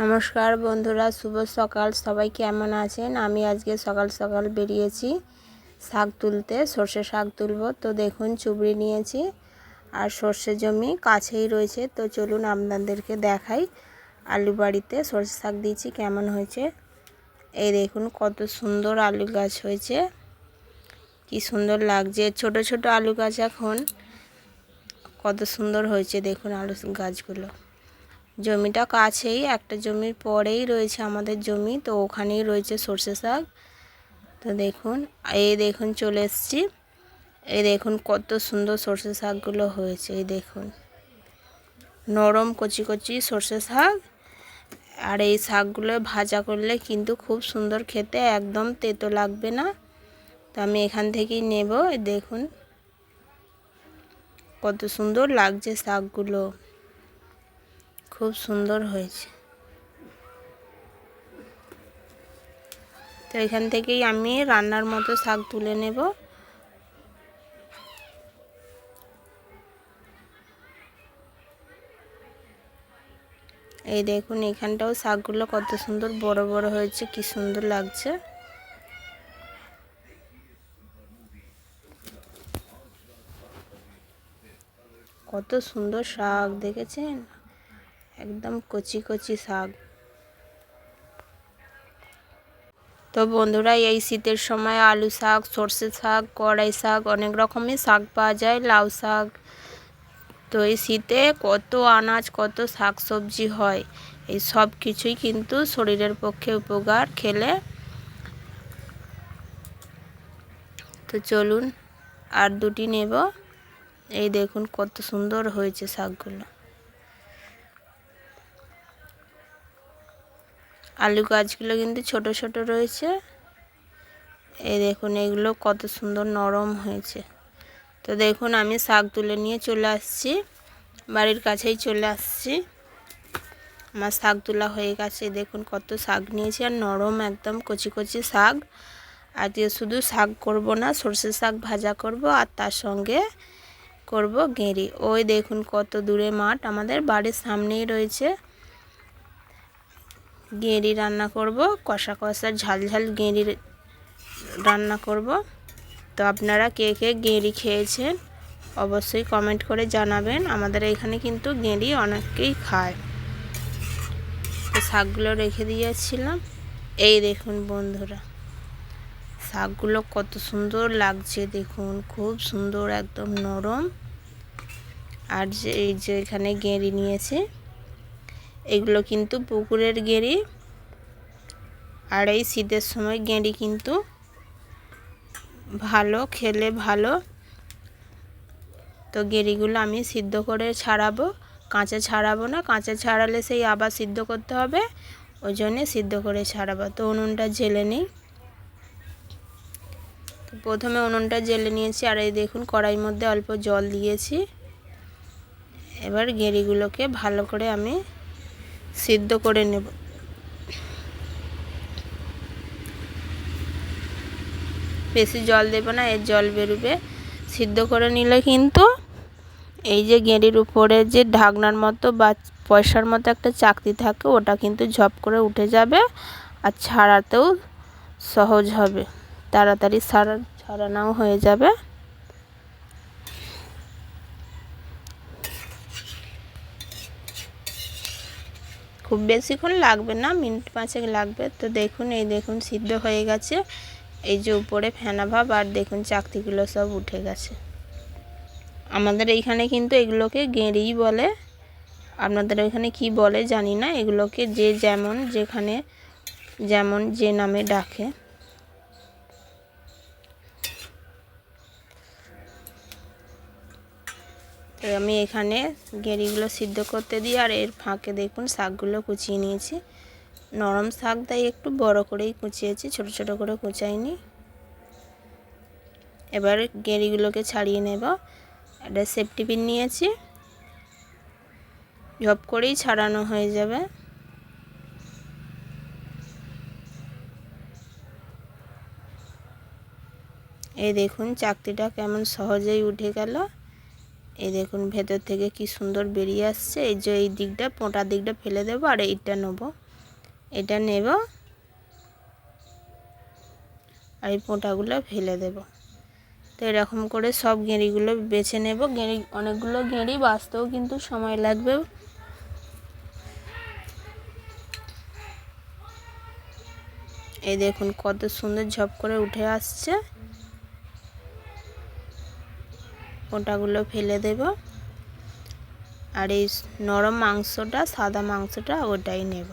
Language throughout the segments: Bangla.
নমস্কার বন্ধুরা, শুভ সকাল। সবাই কেমন আছেন? আমি আজকে সকাল সকাল বেরিয়েছি শাক তুলতে, সর্ষে শাক তুলব। তো দেখুন চুবড়ি নিয়েছি আর সর্ষে জমি কাছেই রয়েছে। তো চলুন আপনাদেরকে দেখাই আলু বাড়িতে সর্ষে শাক দিয়েছি কেমন হয়েছে। এই দেখুন কত সুন্দর আলু গাছ হয়েছে, কি সুন্দর লাগছে। ছোট ছোট আলু গাছ এখন কত সুন্দর হয়েছে দেখুন আলু গাছগুলো। জমিটা কাছেই, একটা জমির পরেই রয়েছে আমাদের জমি, তো ওখানেই রয়েছে সর্ষে শাক। তো দেখুন এই দেখুন চলে এসেছি। এই দেখুন কত সুন্দর সর্ষে শাকগুলো হয়েছে। এই দেখুন নরম কচি কচি সর্ষে শাক। আর এই শাকগুলো ভাজা করলে কিন্তু খুব সুন্দর খেতে, একদম তেতো লাগবে না। তো আমি এখান থেকেই নেব। দেখুন কত সুন্দর লাগছে শাকগুলো, খুব সুন্দর হয়েছে। তো এখান থেকেই আমি রান্নার মতো শাক তুলে নেব। এই দেখুন এখানটাও শাকগুলো কত সুন্দর বড় বড় হয়েছে, কি সুন্দর লাগছে। কত সুন্দর শাক দেখেছেন, একদম কচি কচি শাক। তো বন্ধুরা, এই শীতের সময় আলু শাক, সর্ষে শাক, কড়াই শাক, অনেক রকমের শাক পাওয়া যায়, লাউ শাক। তো এই শীতে কত আনাজ, কত শাক সবজি হয়, এই সব কিছুই কিন্তু শরীরের পক্ষে উপকার খেলে। তো চলুন আর দুটি নেব। এই দেখুন কত সুন্দর হয়েছে শাকগুলো। আলু গাছগুলো কিন্তু ছোট ছোট রয়েছে। এই দেখুন এগুলো কত সুন্দর নরম হয়েছে। তো দেখুন আমি শাক তুলে নিয়ে চলে আসছি, বাড়ির কাছেই চলে আসছি। আমার শাক তোলা হয়ে গেছে। দেখুন কত শাক নিয়েছি, আর নরম একদম কচি কচি শাক। আজকে শুধু শাক করব না, সর্ষে শাক ভাজা করব, আর তার সঙ্গে করব গেঁড়ি। ওই দেখুন কত দূরে মাঠ, আমাদের বাড়ির সামনেই রয়েছে। গেঁড়ি রান্না করব, কষা কষা ঝাল ঝাল গেঁড়ি রান্না করব। তো আপনারা কে কে গেঁড়ি খেয়েছেন অবশ্যই কমেন্ট করে জানাবেন। আমাদের এখানে কিন্তু গেঁড়ি অনেকেই খায়। তো শাকগুলো রেখে দিয়েছিলাম। এই দেখুন বন্ধুরা শাকগুলো কত সুন্দর লাগছে, দেখুন খুব সুন্দর, একদম নরম। আর এই যে এখানে গেঁড়ি নিয়েছে, এগুলো কিন্তু পুকুরের গেঁড়ি। আর এই শীতের সময় গেঁড়ি কিন্তু ভালো, খেলে ভালো। তো গেঁড়িগুলো আমি সিদ্ধ করে ছাড়াবো, কাঁচা ছাড়াবো না। কাঁচা ছাড়ালে সেই আবার সিদ্ধ করতে হবে, ওই জন্যে সিদ্ধ করে ছাড়াবো। তো উনুনটা জ্বেলে নিই। তো প্রথমে উনুনটা জ্বেলে নিয়েছি, আর এই দেখুন কড়াইয়ের মধ্যে অল্প জল দিয়েছি। এবার গেঁড়িগুলোকে ভালো করে আমি সিদ্ধ করে নেব। বেশি জল দেব না, এর জল বেরোবে। সিদ্ধ করে নিলে কিন্তু এই যে গেঁড়ির উপরে যে ঢাকনার মতো বা পয়সার মতো একটা চাকতি থাকে, ওটা কিন্তু ঝপ করে উঠে যাবে, আর ছাড়াতেও সহজ হবে, তাড়াতাড়ি ছাড়ানোও হয়ে যাবে। খুব বেশিক্ষণ লাগবে না, মিনিট 5 লাগবে। তো দেখুন এই দেখুন সিদ্ধ হয়ে গেছে। এই যে উপরে ফেনা ভাব, আর দেখুন চাকতিগুলো সব উঠে গেছে। আমাদের এইখানে কিন্তু এগুলোকে গেঁড়িই বলে, আপনাদের ওইখানে কি বলে জানি না। এগুলোকে যে যেমন যেখানে যেমন যে নামে ডাকে। তো আমি এখানে গেঁড়িগুলো সিদ্ধ করতে দিই, আর এর ফাঁকে দেখুন শাকগুলো কুচিয়ে নিয়েছি। নরম শাক তাই একটু বড় করেই কুচিয়েছি, ছোট ছোট করে কুচাইনি। এবার গেঁড়িগুলোকে ছাড়িয়ে নেব। একটা সেফটি পিন নিয়েছি, ঝপ করেই ছাড়ানো হয়ে যাবে। এই দেখুন চাকতিটা কেমন সহজেই উঠে গেল। এই দেখুন ভেতর থেকে কি সুন্দর বেরিয়ে আসছে। এই যে এই দিকটা, পোঁটার দিকটা ফেলে দেবো, আর এইটা নেব। এটা নেব আর এই পোঁটাগুলো ফেলে দেব। তো এরকম করে সব গেঁড়িগুলো বেছে নেব। গেঁড়ি অনেকগুলো গেঁড়ি বাছতেও কিন্তু সময় লাগবে। এই দেখুন কত সুন্দর ঝপ করে উঠে আসছে। পোঁটাগুলো ফেলে দেব আর এই নরম মাংসটা, সাদা মাংসটা ওটাই নেব।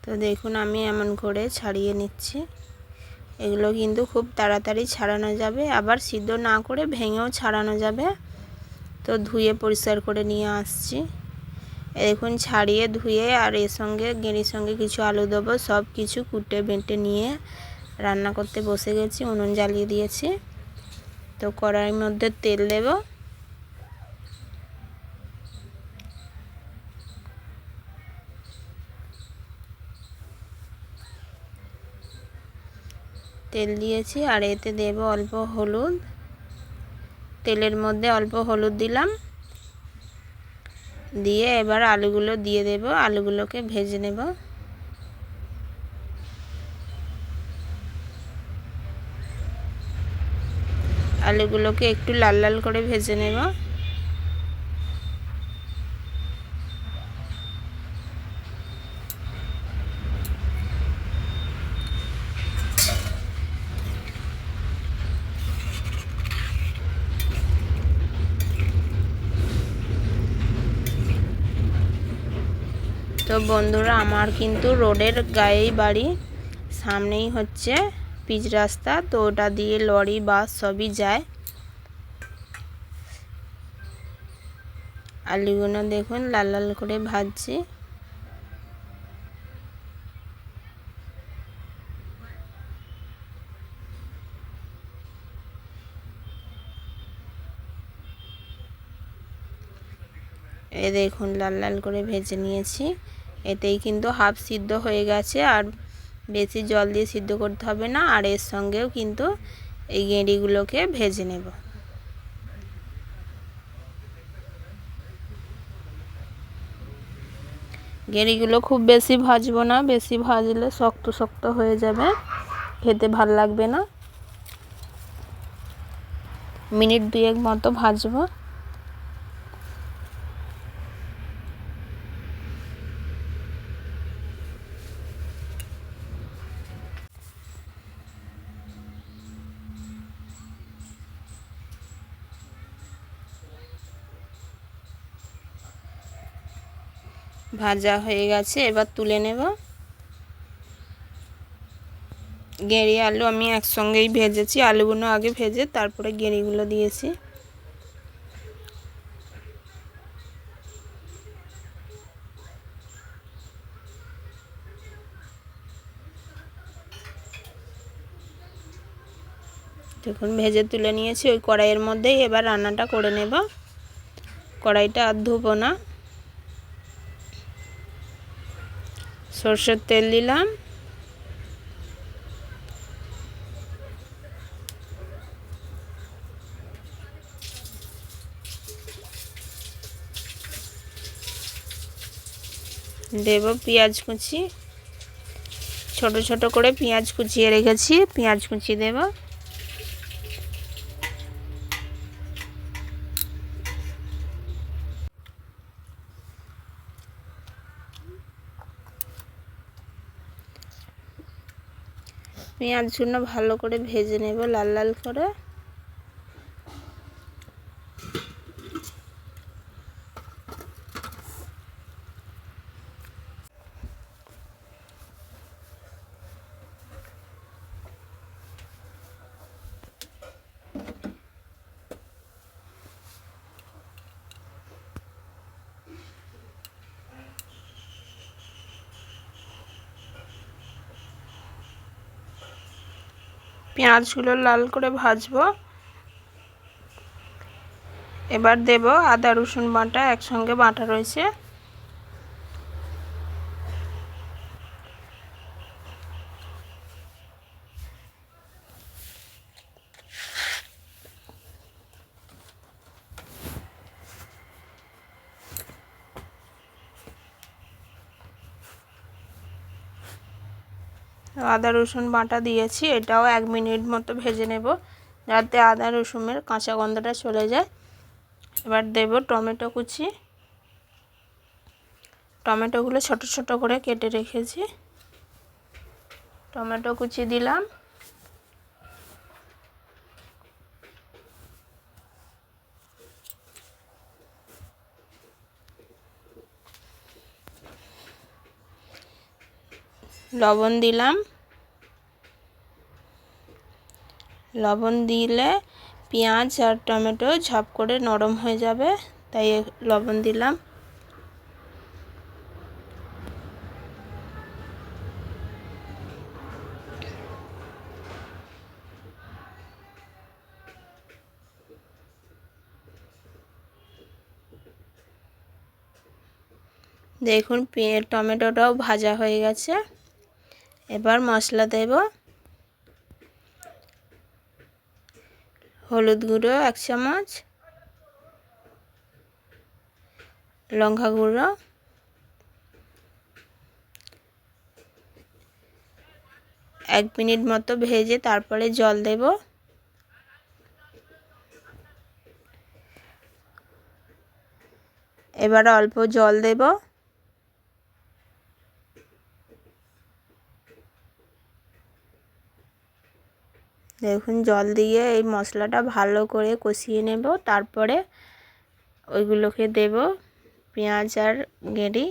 তো দেখুন আমি এমন করে ছাড়িয়ে নিচ্ছি। এগুলো কিন্তু খুব তাড়াতাড়ি ছাড়ানো যাবে, আবার সিদ্ধ না করে ভেঙেও ছাড়ানো যাবে। তো ধুয়ে পরিষ্কার করে নিয়ে আসছি। দেখুন ছাড়িয়ে ধুয়ে আর এর সঙ্গে গেঁড়ির সঙ্গে কিছু আলু দেবো, সব কিছু কুটে বেটে নিয়ে রান্না করতে বসে গেছি। উনুন জ্বালিয়ে দিয়েছি। তো কড়াইয়ের মধ্যে তেল দেব। তেল দিয়েছি আর এতে দেব অল্প হলুদ। তেলের মধ্যে অল্প হলুদ দিলাম, দিয়ে এবার আলুগুলো দিয়ে দেব। আলুগুলোকে ভেজে নেব। আলুগুলোকে একটু লাল লাল করে ভেজে নেব। তো বন্ধুরা আমার কিন্তু রোডের গায়েই বাড়ি, সামনেই হচ্ছে পিচ রাস্তা। তো ওটা দিয়ে লরি বাস সবই যায়। আলুগুলো দেখুন লাল লাল করে ভাজছি। এই দেখুন লাল লাল করে ভেজে নিয়েছি। এতেই কিন্তু হাফ সিদ্ধ হয়ে গেছে, আর বেশি জল দিয়ে সিদ্ধ করতে হবে না। আর এর সঙ্গেও কিন্তু এই গেঁড়িগুলোকে ভেজে নেব। গেঁড়িগুলো খুব বেশি ভাজবো না, বেশি ভাজলে শক্ত শক্ত হয়ে যাবে, খেতে ভাল লাগবে না। মিনিট দুয়েক মতো ভাজবো। ভাজা হয়ে গেছে, এবার তুলে নেব। গেঁড়ি আলু আমি একসঙ্গেই ভেজেছি। আলুগুলো আগে ভেজে তারপরে গেঁড়িগুলো দিয়েছি। দেখুন ভেজে তুলে নিয়েছি। ওই কড়াইয়ের মধ্যেই এবার রান্নাটা করে নেব। কড়াইটা আর ধুবো না। সরষের তেল দিলাম, দেব পেঁয়াজ কুচি। ছোট ছোট করে পেঁয়াজ কুচিয়ে রেখেছি, পেঁয়াজ কুচি দেব। পেঁয়াজগুলো ভালো করে ভেজে নেব লাল লাল করে। পেঁয়াজগুলো লাল করে ভাজবো। এবার দেব আদা রসুন বাটা, একসঙ্গে বাটা রয়েছে। আদা রসুন বাটা দিয়েছি, এটাও 1 মিনিট মতো ভেজে নেব যাতে আদা রসুনের কাঁচা গন্ধটা চলে যায়। এবার দেব টমেটো কুচি। টমেটোগুলো ছোট ছোট করে কেটে রেখেছি, টমেটো কুচি দিলাম। লবণ দিলাম। লবণ দিলে পেঁয়াজ আর টমেটো ঝপ করে নরম হয়ে যাবে, তাই লবণ দিলাম। দেখুন টমেটোটাও ভাজা হয়ে গেছে। এবার মশলা দেব। হলুদ গুঁড়ো 1 চামচ, লঙ্কা গুঁড়ো, এক মিনিট মতো ভেজে তারপরে জল দেব। এবার অল্প জল দেব। দেখুন জল দিয়ে এই মশলাটা ভালো করে কষিয়ে নেব, তারপরে ওইগুলোকে দেব, পেঁয়াজ আর গেঁড়ি।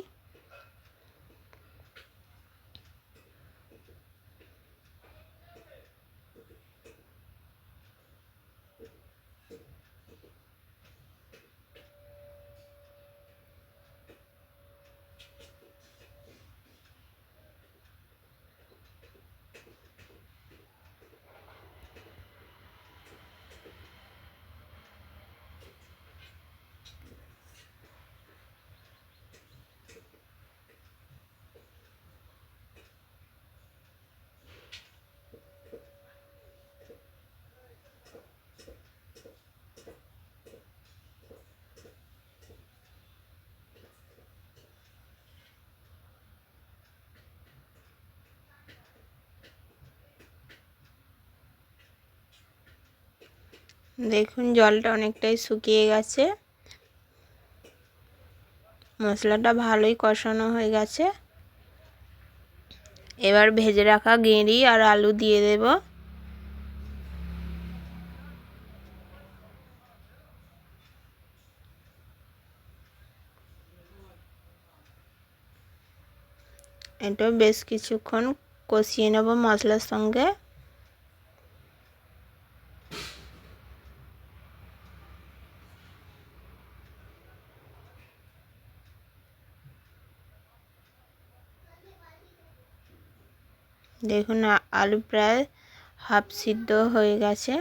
দেখুন জলটা অনেকটাই শুকিয়ে গেছে, মশলাটা ভালোই কষানো হয়ে গেছে। এবার ভেজে রাখা গেঁড়ি আর আলু দিয়ে দেব। এটা বেশ কিছুক্ষণ কষিয়ে নেব মশলার সঙ্গে। দেখুন আলু প্রায় হাফ সিদ্ধ হয়ে গেছে।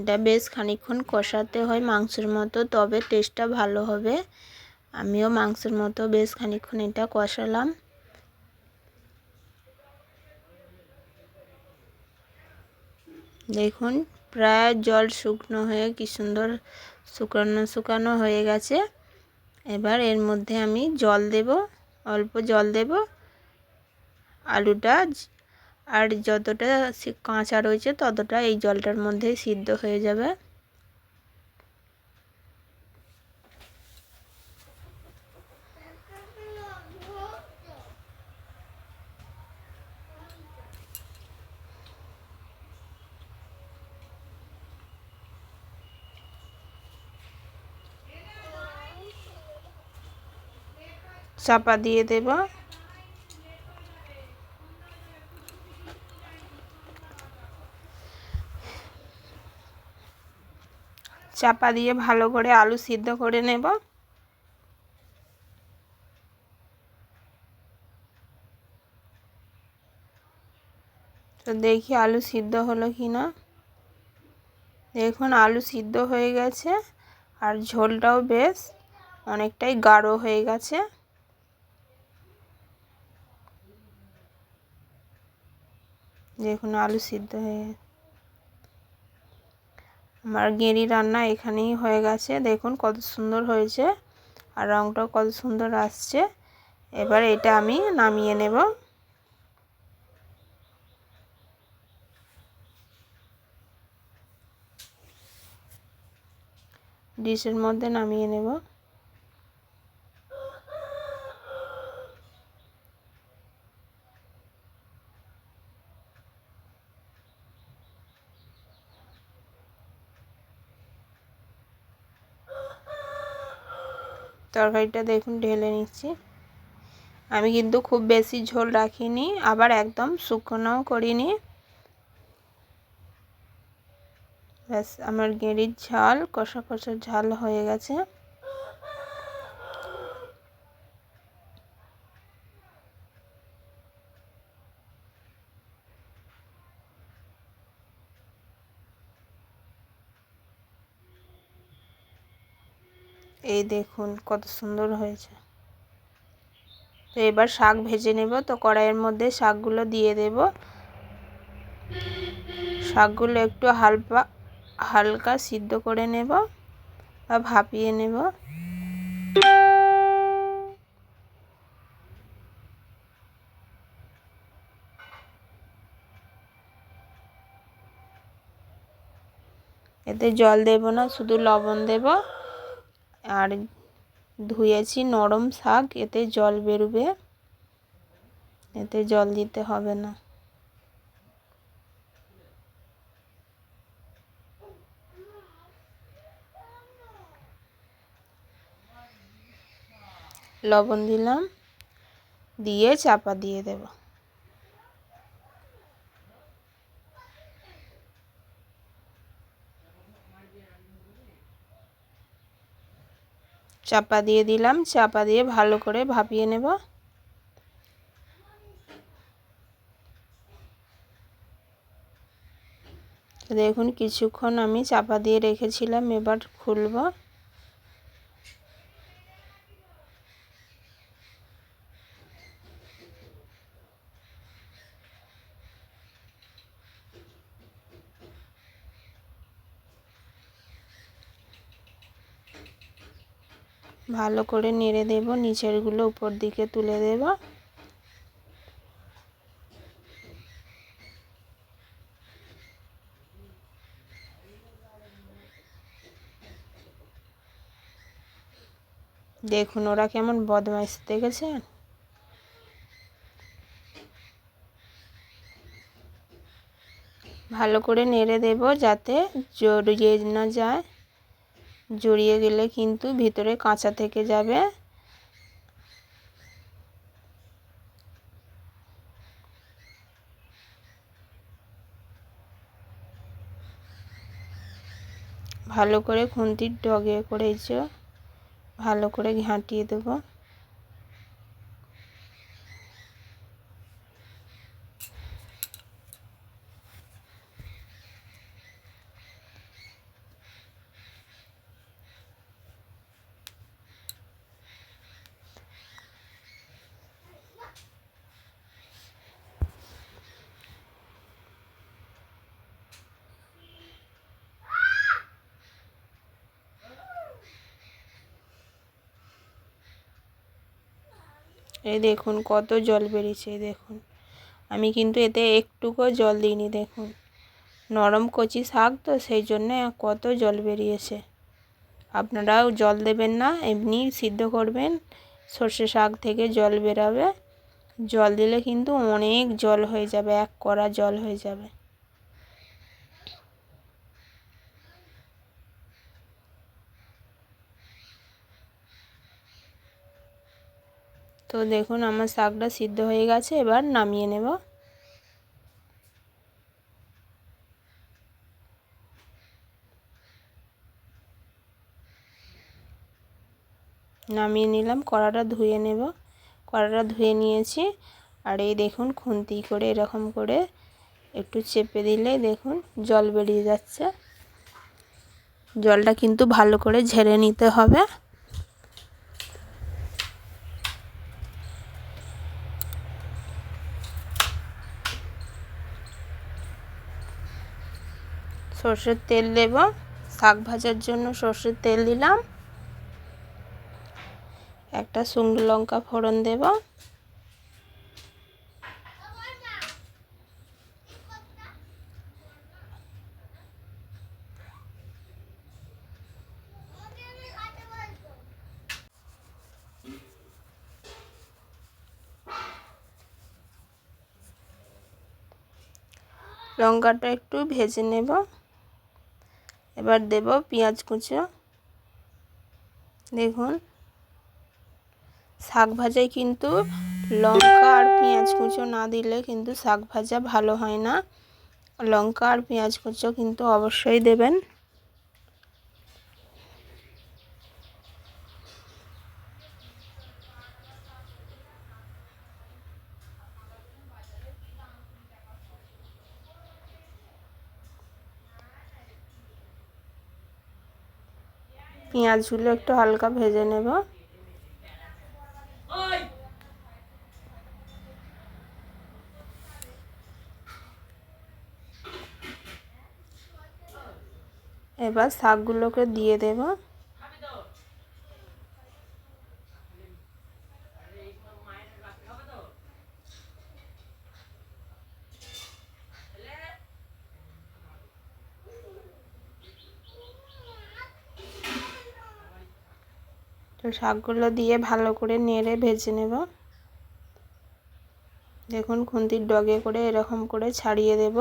এটা বেশ খানিকক্ষণ কষাতে হয় মাংসের মতো, তবে টেস্টটা ভালো হবে। আমিও মাংসের মতো বেশ খানিকক্ষণ এটা কষালাম। দেখুন প্রায় জল শুকনো হয়ে কি সুন্দর শুকানো শুকানো হয়ে গেছে। এবার এর মধ্যে আমি জল দেব, অল্প জল দেব। আলুটা আর যতটা কাঁচা রয়েছে ততটা এই জলটার মধ্যেই সিদ্ধ হয়ে যাবে। চাপা দিয়ে দেব। চাপা দিয়ে ভালো করে আলু সিদ্ধ করে নেব। তো দেখি আলু সিদ্ধ হলো কি না। দেখুন আলু সিদ্ধ হয়ে গেছে আর ঝোলটাও বেশ অনেকটাই গাঢ় হয়ে গেছে। দেখুন আলু সিদ্ধ হয়ে আমার গেঁড়ি রান্না এখানেই হয়ে গেছে। দেখুন কত সুন্দর হয়েছে আর রঙটাও কত সুন্দর আসছে। এবার এটা আমি নামিয়ে নেব। ডিশের মধ্যে নামিয়ে নেব। তরকারিটা দেখুন ঢেলে নিচ্ছি। আমি কিন্তু খুব বেশি ঝোল রাখিনি, আবার একদম শুকনোও করিনি। ব্যাস আমার গেঁড়ির ঝাল কষা কষা ঝাল হয়ে গেছে। এই দেখুন কত সুন্দর হয়েছে। তো এবার শাক ভেজে নেব। তো কড়াইয়ের মধ্যে শাকগুলো দিয়ে দেব। শাকগুলো একটু হালকা সিদ্ধ করে নেব বা ভাপিয়ে নেব। এতে জল দেব না, শুধু লবণ দেব। আর ধুয়েছি নরম শাক, এতে জল বেরোবে, এতে জল দিতে হবে না। লবণ দিলাম, দিয়ে চাপা দিয়ে দেব। চাপা দিয়ে দিলাম, চাপা দিয়ে ভালো করে ভাপিয়ে নেব। দেখুন কিছুক্ষণ আমি চাপা দিয়ে রেখেছিলাম, এবার খুলব। ভালো করে নেড়ে দেব, নিচেরগুলো উপর দিকে তুলে দেব। দেখুন ওরা কেমন বদমাইশ দেখেছেন। ভালো করে নেড়ে দেব যাতে জড়িয়ে না যায়। জড়িয়ে গেলে কিন্তু ভিতরে কাঁচা থেকে যাবে। ভালো করে খুন্তির ডগে করেছে, ভালো করে ঘাঁটিয়ে দেব। এই দেখুন কত জল বেরিয়েছে। দেখুন আমি কিন্তু এতে একটুকু জল দিইনি। দেখুন নরম কচি শাক তো সেই জন্যে কত জল বেরিয়েছে। আপনারাও জল দেবেন না, এমনি সিদ্ধ করবেন। সর্ষে শাক থেকে জল বেরাবে, জল দিলে কিন্তু অনেক জল হয়ে যাবে, এক কড়া জল হয়ে যাবে। তো দেখুন আমার শাকটা সিদ্ধ হয়ে গেছে, এবার নামিয়ে নেব। নামিয়ে নিলাম, কড়াটা ধুয়ে নেব। কড়াটা ধুয়ে নিয়েছি। আর এই দেখুন খুন্তি করে এরকম করে একটু চেপে দিলে দেখুন জল বেরিয়ে যাচ্ছে। জলটা কিন্তু ভালো করে ঝেড়ে নিতে হবে। সর্ষের তেল দেব, শাক ভাজার জন্য সর্ষের তেল দিলাম। একটা শুকনো লঙ্কা ফোড়ন দেব। লঙ্কাটা একটু ভেজে নেব। এবার দেব পেঁয়াজ কুচো। দেখুন শাক ভাজায় কিন্তু লঙ্কা আর পেঁয়াজ কুচো না দিলে কিন্তু শাক ভাজা ভালো হয় না। লঙ্কা আর পেঁয়াজ কুচো কিন্তু অবশ্যই দেবেন। পেঁয়াজগুলো একটু হালকা ভেজে নেব। এবার শাকগুলোকে দিয়ে দেব। তো শাকগুলো দিয়ে ভালো করে নেড়ে ভেজে নেব। দেখুন খুন্তির ডগে করে এরকম করে ছাড়িয়ে দেব,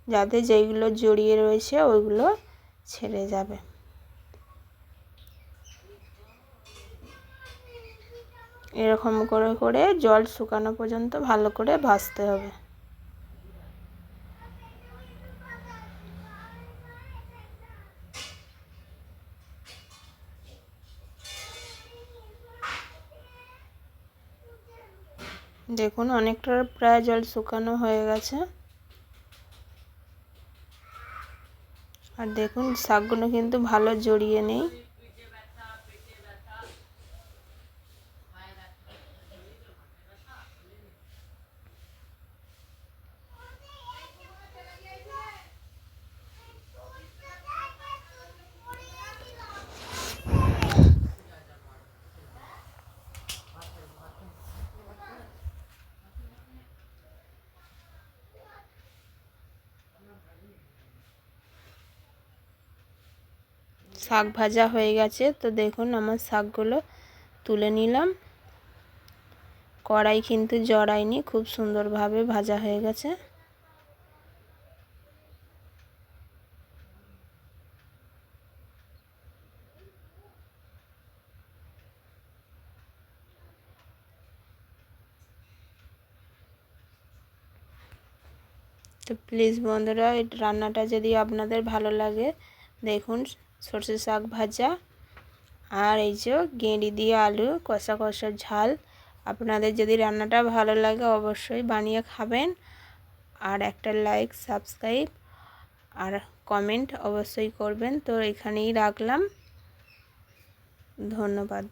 যাতে যেইগুলো জড়িয়ে রয়েছে ওইগুলো ছেড়ে যাবে। এরকম করে করে জল শুকানো পর্যন্ত ভালো করে ভাজতে হবে। দেখুন অনেকটা প্রায় জল শুকানো হয়ে গেছে। আর দেখুন শাকগুলো কিন্তু ভালো জড়িয়ে নেই। শাক ভাজা হয়ে গেছে। তো দেখুন আমার শাকগুলো তুলে নিলাম। কড়াই কিন্তু জড়ায়নি, খুব সুন্দরভাবে ভাজা হয়ে গেছে। তো প্লিজ বন্ধুরা এই রান্নাটা যদি আপনাদের ভালো লাগে, দেখুন সর্ষে শাক ভাজা আর এই যে গেঁড়ি দিয়ে আলু কষা কষা ঝাল। আপনাদের যদি রান্নাটা ভালো লাগে অবশ্যই বানিয়ে খাবেন। আর একটা লাইক, সাবস্ক্রাইব আর কমেন্ট অবশ্যই করবেন। তো এখানেই রাখলাম, ধন্যবাদ।